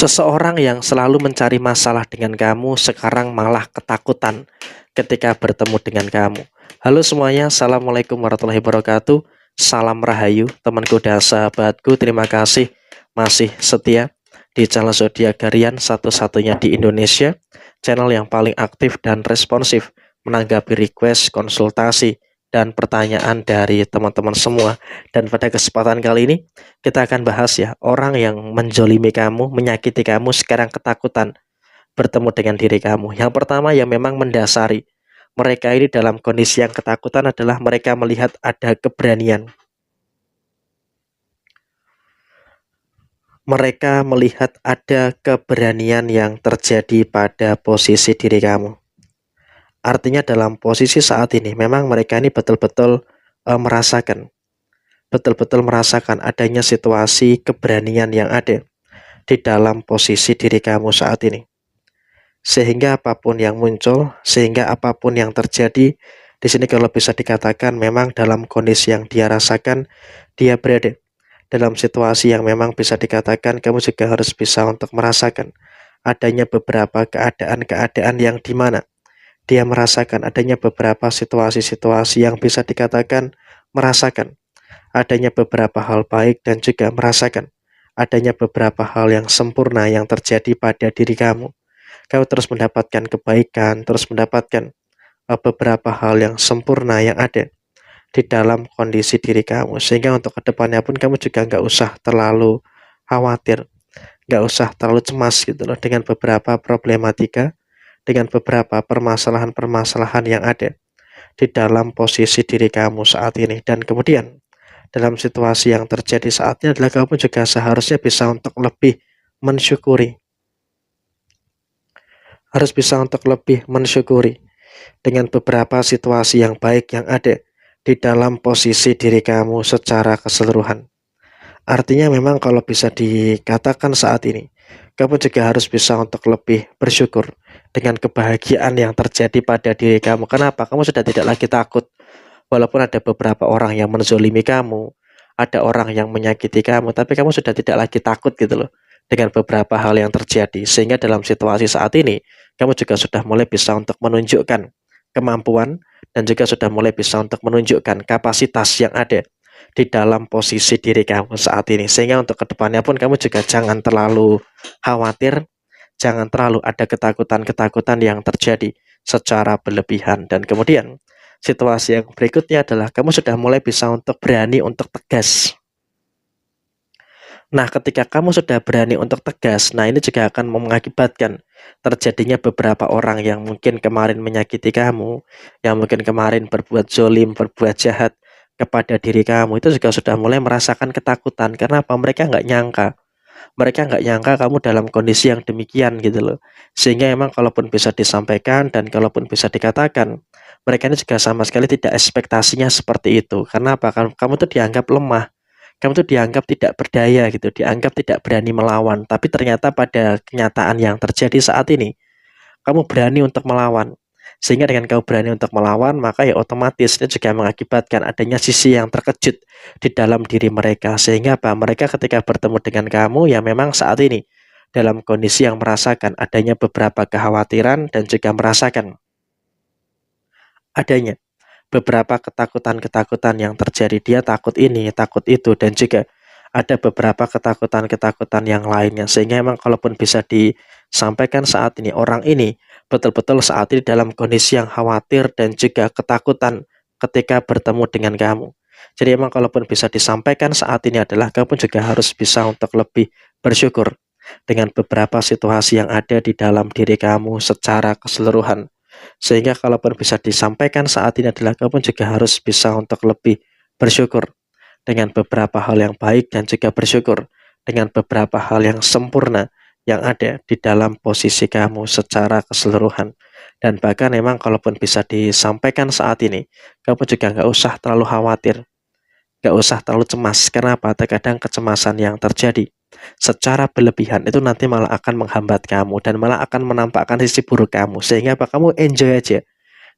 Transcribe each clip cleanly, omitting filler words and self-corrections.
Seseorang yang selalu mencari masalah dengan kamu sekarang malah ketakutan ketika bertemu dengan kamu. Halo semuanya, Assalamualaikum warahmatullahi wabarakatuh. Salam Rahayu, temanku dan sahabatku. Terima kasih masih setia di channel Zodiak Harian satu-satunya di Indonesia. Channel yang paling aktif dan responsif menanggapi request, konsultasi, dan pertanyaan dari teman-teman semua. Dan pada kesempatan kali ini kita akan bahas ya, orang yang menjolimi kamu, menyakiti kamu sekarang ketakutan bertemu dengan diri kamu. Yang pertama yang memang mendasari mereka ini dalam kondisi yang ketakutan adalah mereka melihat ada keberanian. Mereka melihat ada keberanian yang terjadi pada posisi diri kamu. Artinya dalam posisi saat ini memang mereka ini betul-betul merasakan adanya situasi keberanian yang ada di dalam posisi diri kamu saat ini. Sehingga apapun yang muncul, sehingga apapun yang terjadi, di sini kalau bisa dikatakan memang dalam kondisi yang dia rasakan, dia berada dalam situasi yang memang bisa dikatakan kamu juga harus bisa untuk merasakan adanya beberapa keadaan-keadaan yang dimana dia merasakan adanya beberapa situasi-situasi yang bisa dikatakan merasakan adanya beberapa hal baik dan juga merasakan adanya beberapa hal yang sempurna yang terjadi pada diri kamu. Kamu terus mendapatkan kebaikan, terus mendapatkan beberapa hal yang sempurna yang ada di dalam kondisi diri kamu. Sehingga untuk kedepannya pun kamu juga nggak usah terlalu khawatir, nggak usah terlalu cemas gitu loh dengan beberapa problematika, dengan beberapa permasalahan-permasalahan yang ada di dalam posisi diri kamu saat ini. Dan kemudian dalam situasi yang terjadi saat ini adalah kamu juga seharusnya bisa untuk lebih mensyukuri. Harus bisa untuk lebih mensyukuri dengan beberapa situasi yang baik yang ada di dalam posisi diri kamu secara keseluruhan. Artinya memang kalau bisa dikatakan saat ini, kamu juga harus bisa untuk lebih bersyukur dengan kebahagiaan yang terjadi pada diri kamu. Kenapa? Kamu sudah tidak lagi takut. Walaupun ada beberapa orang yang menzolimi kamu, ada orang yang menyakiti kamu, tapi kamu sudah tidak lagi takut gitu loh dengan beberapa hal yang terjadi. Sehingga dalam situasi saat ini, kamu juga sudah mulai bisa untuk menunjukkan kemampuan dan juga sudah mulai bisa untuk menunjukkan kapasitas yang ada di dalam posisi diri kamu saat ini. Sehingga untuk kedepannya pun kamu juga jangan terlalu khawatir, jangan terlalu ada ketakutan-ketakutan yang terjadi secara berlebihan. Dan kemudian situasi yang berikutnya adalah kamu sudah mulai bisa untuk berani untuk tegas. Nah, ketika kamu sudah berani untuk tegas, nah ini juga akan mengakibatkan terjadinya beberapa orang yang mungkin kemarin menyakiti kamu, yang mungkin kemarin berbuat zolim, berbuat jahat kepada diri kamu, itu juga sudah mulai merasakan ketakutan. Karena apa? Mereka nggak nyangka. Mereka nggak nyangka kamu dalam kondisi yang demikian gitu loh. Sehingga emang kalaupun bisa disampaikan dan kalaupun bisa dikatakan, mereka ini juga sama sekali tidak ekspektasinya seperti itu. Karena apa? Kamu tuh dianggap lemah. Kamu tuh dianggap tidak berdaya gitu, dianggap tidak berani melawan. Tapi ternyata pada kenyataan yang terjadi saat ini, kamu berani untuk melawan. Sehingga dengan kamu berani untuk melawan, maka ya otomatis itu juga mengakibatkan adanya sisi yang terkejut di dalam diri mereka. Sehingga apa? Mereka ketika bertemu dengan kamu ya memang saat ini dalam kondisi yang merasakan adanya beberapa kekhawatiran dan juga merasakan adanya beberapa ketakutan-ketakutan yang terjadi. Dia takut ini, takut itu, dan juga ada beberapa ketakutan-ketakutan yang lainnya. Sehingga memang kalaupun bisa disampaikan saat ini, orang ini betul-betul saat ini dalam kondisi yang khawatir dan juga ketakutan ketika bertemu dengan kamu. Jadi memang kalaupun bisa disampaikan saat ini adalah kamu juga harus bisa untuk lebih bersyukur dengan beberapa situasi yang ada di dalam diri kamu secara keseluruhan. Sehingga kalaupun bisa disampaikan saat ini adalah kamu juga harus bisa untuk lebih bersyukur dengan beberapa hal yang baik dan juga bersyukur dengan beberapa hal yang sempurna yang ada di dalam posisi kamu secara keseluruhan. Dan bahkan memang kalaupun bisa disampaikan saat ini, kamu juga nggak usah terlalu khawatir, nggak usah terlalu cemas. Kenapa? Terkadang kecemasan yang terjadi secara berlebihan itu nanti malah akan menghambat kamu dan malah akan menampakkan sisi buruk kamu. Sehingga apa? Kamu enjoy aja,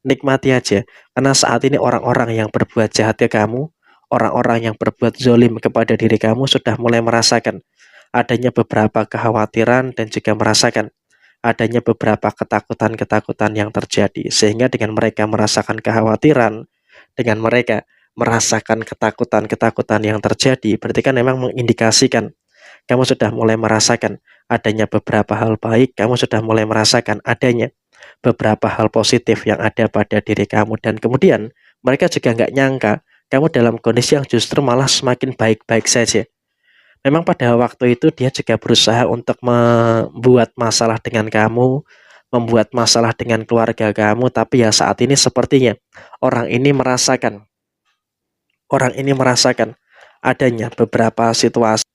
nikmati aja. Karena saat ini orang-orang yang berbuat jahat ke kamu, orang-orang yang berbuat zolim kepada diri kamu sudah mulai merasakan adanya beberapa kekhawatiran dan juga merasakan adanya beberapa ketakutan-ketakutan yang terjadi. Sehingga dengan mereka merasakan kekhawatiran, dengan mereka merasakan ketakutan-ketakutan yang terjadi, berarti kan memang mengindikasikan kamu sudah mulai merasakan adanya beberapa hal baik, kamu sudah mulai merasakan adanya beberapa hal positif yang ada pada diri kamu. Dan kemudian mereka juga nggak nyangka kamu dalam kondisi yang justru malah semakin baik-baik saja. Memang pada waktu itu dia juga berusaha untuk membuat masalah dengan kamu, membuat masalah dengan keluarga kamu, tapi ya saat ini sepertinya orang ini merasakan adanya beberapa situasi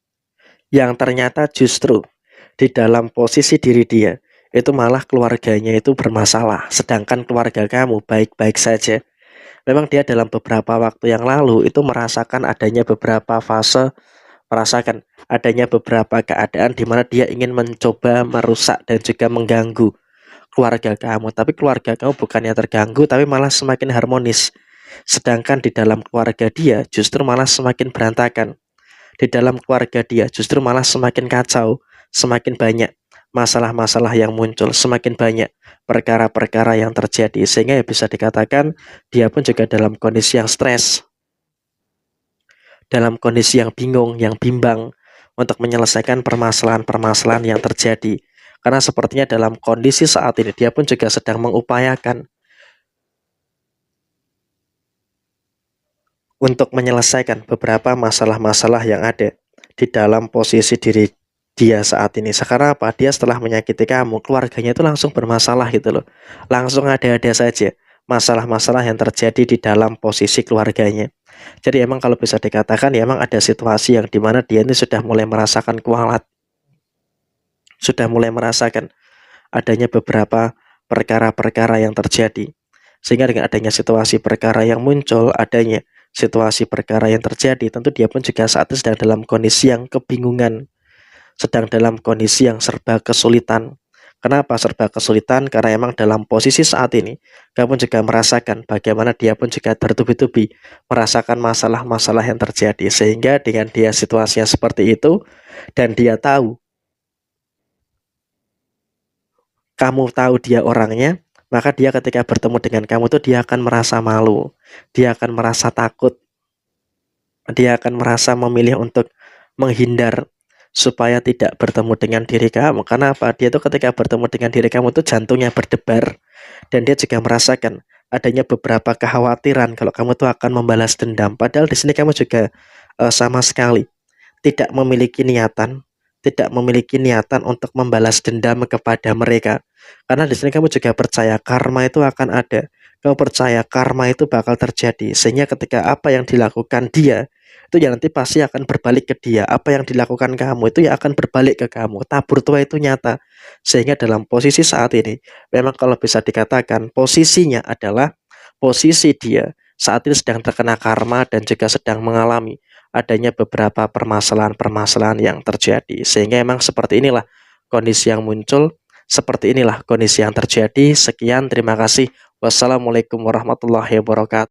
yang ternyata justru di dalam posisi diri dia itu malah keluarganya itu bermasalah, sedangkan keluarga kamu baik-baik saja. Memang dia dalam beberapa waktu yang lalu itu merasakan adanya beberapa fase, merasakan adanya beberapa keadaan di mana dia ingin mencoba merusak dan juga mengganggu keluarga kamu. Tapi keluarga kamu bukannya terganggu, tapi malah semakin harmonis. Sedangkan di dalam keluarga dia justru malah semakin berantakan. Di dalam keluarga dia justru malah semakin kacau, semakin banyak masalah-masalah yang muncul, semakin banyak perkara-perkara yang terjadi, sehingga ya bisa dikatakan dia pun juga dalam kondisi yang stres, dalam kondisi yang bingung, yang bimbang untuk menyelesaikan permasalahan-permasalahan yang terjadi. Karena sepertinya dalam kondisi saat ini dia pun juga sedang mengupayakan untuk menyelesaikan beberapa masalah-masalah yang ada di dalam posisi diri dia saat ini. Sekarang apa? Dia setelah menyakiti kamu, keluarganya itu langsung bermasalah gitu loh. Langsung ada-ada saja masalah-masalah yang terjadi di dalam posisi keluarganya. Jadi emang kalau bisa dikatakan ya emang ada situasi yang dimana dia ini sudah mulai merasakan kualat, sudah mulai merasakan adanya beberapa perkara-perkara yang terjadi. Sehingga dengan adanya situasi perkara yang muncul, adanya situasi perkara yang terjadi, tentu dia pun juga saat ini sedang dalam kondisi yang kebingungan, sedang dalam kondisi yang serba kesulitan. Kenapa serba kesulitan? Karena emang dalam posisi saat ini kamu juga merasakan bagaimana dia pun juga bertubi-tubi merasakan masalah-masalah yang terjadi. Sehingga dengan dia situasinya seperti itu dan dia tahu, kamu tahu dia orangnya, maka dia ketika bertemu dengan kamu tuh dia akan merasa malu, dia akan merasa takut, dia akan merasa memilih untuk menghindar supaya tidak bertemu dengan diri kamu. Karena apa? Dia tuh ketika bertemu dengan diri kamu tuh jantungnya berdebar, dan dia juga merasakan adanya beberapa kekhawatiran kalau kamu tuh akan membalas dendam. Padahal di sini kamu juga sama sekali tidak memiliki niatan, untuk membalas dendam kepada mereka. Karena di sini kamu juga percaya karma itu akan ada. Kamu percaya karma itu bakal terjadi. Sehingga ketika apa yang dilakukan dia, itu ya nanti pasti akan berbalik ke dia. Apa yang dilakukan kamu itu ya akan berbalik ke kamu. Tabur tua itu nyata. Sehingga dalam posisi saat ini, memang kalau bisa dikatakan posisinya adalah posisi dia saat ini sedang terkena karma dan juga sedang mengalami adanya beberapa permasalahan-permasalahan yang terjadi. Sehingga emang seperti inilah kondisi yang muncul, seperti inilah kondisi yang terjadi. Sekian, terima kasih. Wassalamualaikum warahmatullahi wabarakatuh.